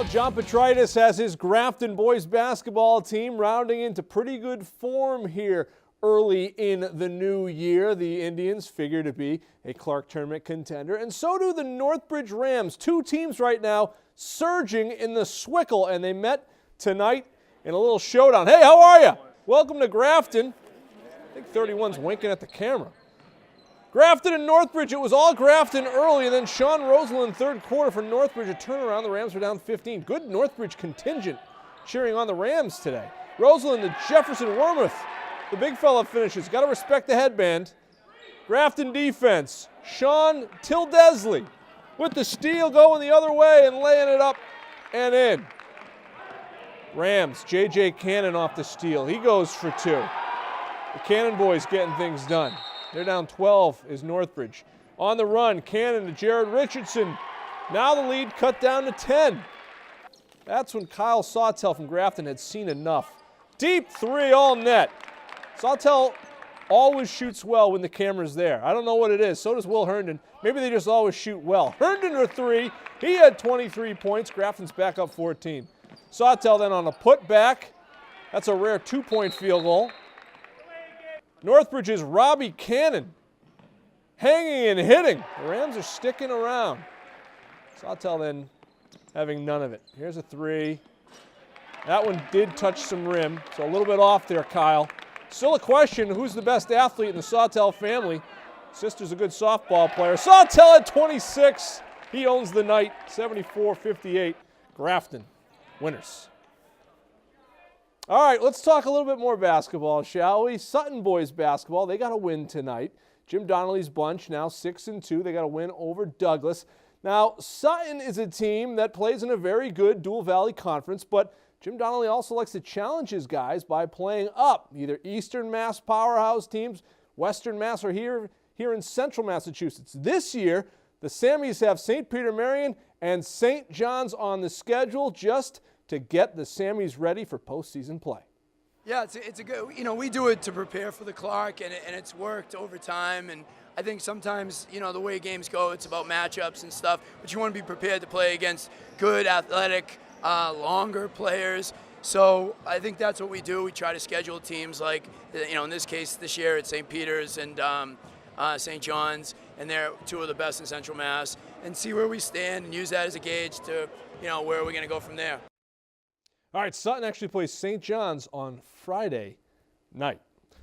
Well, John Petritis has his Grafton boys basketball team rounding into pretty good form here early in the new year. The Indians figure to be a Clark tournament contender, and so do the Northbridge Rams. Two teams right now surging in the Swickle, and they met tonight in a little showdown. Hey, how are you? Welcome to Grafton. I think 31's winking at the camera. Grafton and Northbridge, it was all Grafton early, and then Sean Roseland third quarter for Northbridge, a turnaround. The Rams were down 15. Good Northbridge contingent cheering on the Rams today. Roseland to Jefferson Wormuth. The big fella finishes. Got to respect the headband. Grafton defense. Sean Tildesley with the steal going the other way and laying it up and in. Rams, J.J. Cannon off the steal. He goes for two. The Cannon boys getting things done. They're down 12 is Northbridge. On the run, Cannon to Jared Richardson. Now the lead cut down to 10. That's when Kyle Sawtell from Grafton had seen enough. Deep three, all net. Sawtell always shoots well when the camera's there. I don't know what it is. So does Will Herndon. Maybe they just always shoot well. Herndon to three. He had 23 points. Grafton's back up 14. Sawtell then on a putback. That's a rare two-point field goal. Northbridge's Robbie Cannon hanging and hitting. The Rams are sticking around. Sawtell then having none of it. Here's a three. That one did touch some rim, so a little bit off there, Kyle. Still a question, who's the best athlete in the Sawtell family? Sister's a good softball player. Sawtell at 26. He owns the night, 74-58. Grafton winners. All right, let's talk a little bit more basketball, shall we? Sutton boys basketball, they got a win tonight. Jim Donnelly's bunch now 6-2. They got a win over Douglas. Now, Sutton is a team that plays in a very good Dual Valley conference, but Jim Donnelly also likes to challenge his guys by playing up. Either Eastern Mass powerhouse teams, Western Mass, or here in Central Massachusetts. This year, the Sammies have St. Peter Marion and St. John's on the schedule just to get the Sammies ready for postseason play. Yeah, it's a good, we do it to prepare for the Clark, and it's worked over time. And I think sometimes, the way games go, it's about matchups and stuff, but you want to be prepared to play against good, athletic, longer players. So I think that's what we do. We try to schedule teams like, in this case, this year it's St. Peter's and St. John's, and they're two of the best in Central Mass, and see where we stand and use that as a gauge to, where are we going to go from there. All right, Sutton actually plays St. John's on Friday night.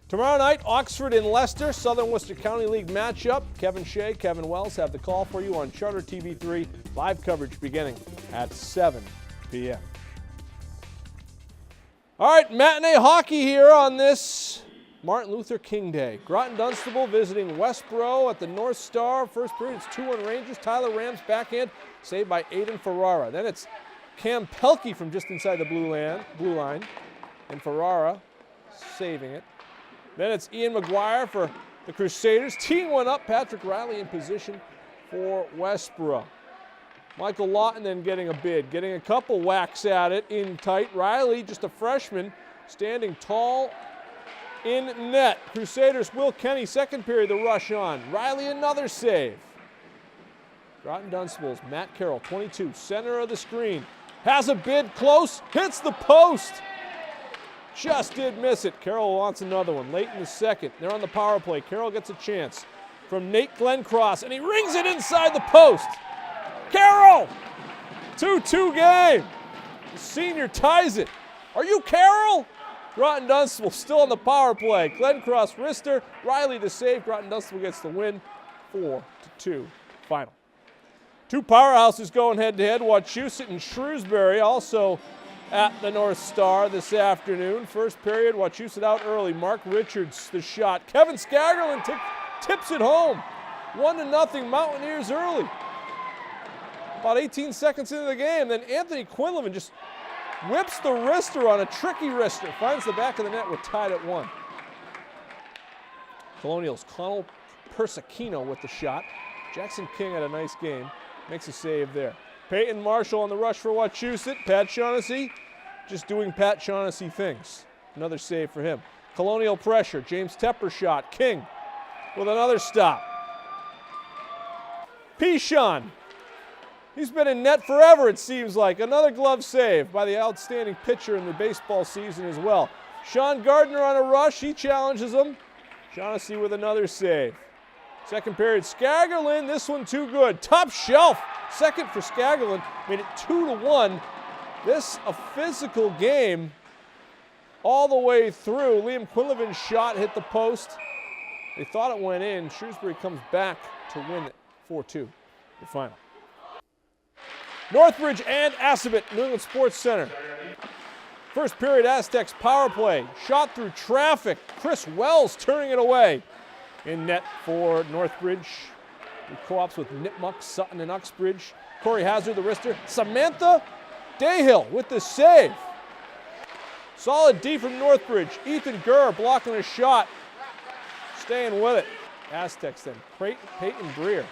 Tomorrow night, Oxford and Leicester, Southern Worcester County League matchup. Kevin Shea, Kevin Wells have the call for you on Charter TV3. Live coverage beginning at 7 p.m. All right, matinee hockey here on this Martin Luther King Day. Groton Dunstable visiting Westboro at the NORTHSTAR. First period, it's 2-1 Rangers. Tyler Rams backhand, saved by Aiden Ferrara. Then it's Cam Pelkey from just inside the blue line, and Ferrara saving it. Then it's Ian McGuire for the Crusaders. Teeing one up, Patrick Riley in position for Westboro. Michael Lawton then getting a bid, getting a couple whacks at it in tight. Riley, just a freshman, standing tall in net. Crusaders, Will Kenny, second period, the rush on. Riley, another save. Groton Dunstable's Matt Carroll, 22, center of the screen. Has a bid close, hits the post. Just did miss it. Carroll wants another one late in the second. They're on the power play. Carroll gets a chance from Nate Glencross, and he rings it inside the post. Carroll! 2-2 game. The senior ties it. Are you Carroll? Groton Dunstable still on the power play. Glencross, wrister, Riley to save. Groton Dunstable gets the win. 4-2 final. Two powerhouses going head-to-head. Wachusett and Shrewsbury also at the NORTHSTAR this afternoon. First period, Wachusett out early. Mark Richards the shot. Kevin Skagerlin tips it home. 1-0 Mountaineers early. About 18 seconds into the game, then Anthony Quinlivan just whips the wrister on a tricky wrister. Finds the back of the net. We're tied at 1. Colonial's Connell Persicino with the shot. Jackson King had a nice game. Makes a save there. Peyton Marshall on the rush for Wachusett. Pat Shaughnessy just doing Pat Shaughnessy things. Another save for him. Colonial pressure. James Tepper shot. King with another stop. Pichon He's been in net forever, it seems like. Another glove save by the outstanding pitcher in the baseball season as well. Sean Gardner on a rush. He challenges him. Shaughnessy with another save. Second period, Skaggerlin. This one too good. Top shelf. Second for Skaggerlin. Made it 2-1. This a physical game all the way through. Liam Quinlivan's shot hit the post. They thought it went in. Shrewsbury comes back to win it 4-2, the final. Northbridge and Assabet, New England Sports Center. First period, Aztecs power play. Shot through traffic. Chris Wells turning it away. In net for Northbridge. He co-ops with Nipmuc, Sutton, and Uxbridge. Corey Hazard, the wrister. Samantha Dayhill with the save. Solid D from Northbridge. Ethan Gurr blocking a shot. Staying with it. Aztecs then. Peyton Breer.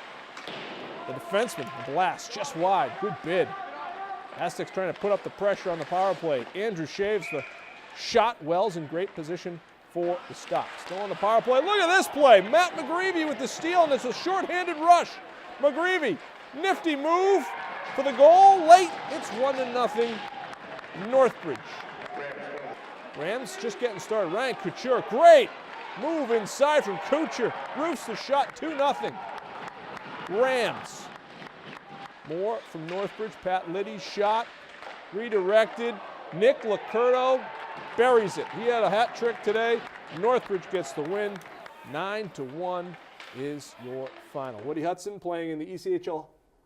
The defenseman, the blast, just wide. Good bid. Aztecs trying to put up the pressure on the power play. Andrew shaves the shot. Wells in great position for the stop. Still on the power play. Look at this play. Matt McGreevy with the steal, and it's a short-handed rush. McGreevy, nifty move for the goal. Late, it's 1-0 Northbridge. Rams just getting started. Ryan Couture, great move inside from Couture. Roofs the shot, 2-0. Rams. More from Northbridge. Pat Liddy's shot. Redirected. Nick Lacurto buries it. He had a hat trick today. Northbridge gets the win. 9-1 is your final. Woody Hudson playing in the ECHL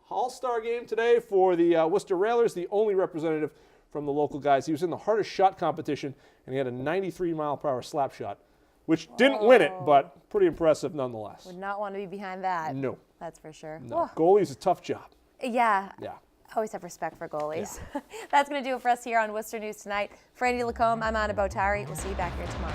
All-Star game today for the Worcester Railers, the only representative from the local guys. He was in the hardest shot competition, and he had a 93-mile-per-hour slap shot, which didn't win it, but pretty impressive nonetheless. Would not want to be behind that. No. That's for sure. No. Goalie's a tough job. Yeah. Yeah. I always have respect for goalies. Yeah. That's going to do it for us here on Worcester News Tonight. For Andy Lacombe, I'm Anna Botari. We'll see you back here tomorrow.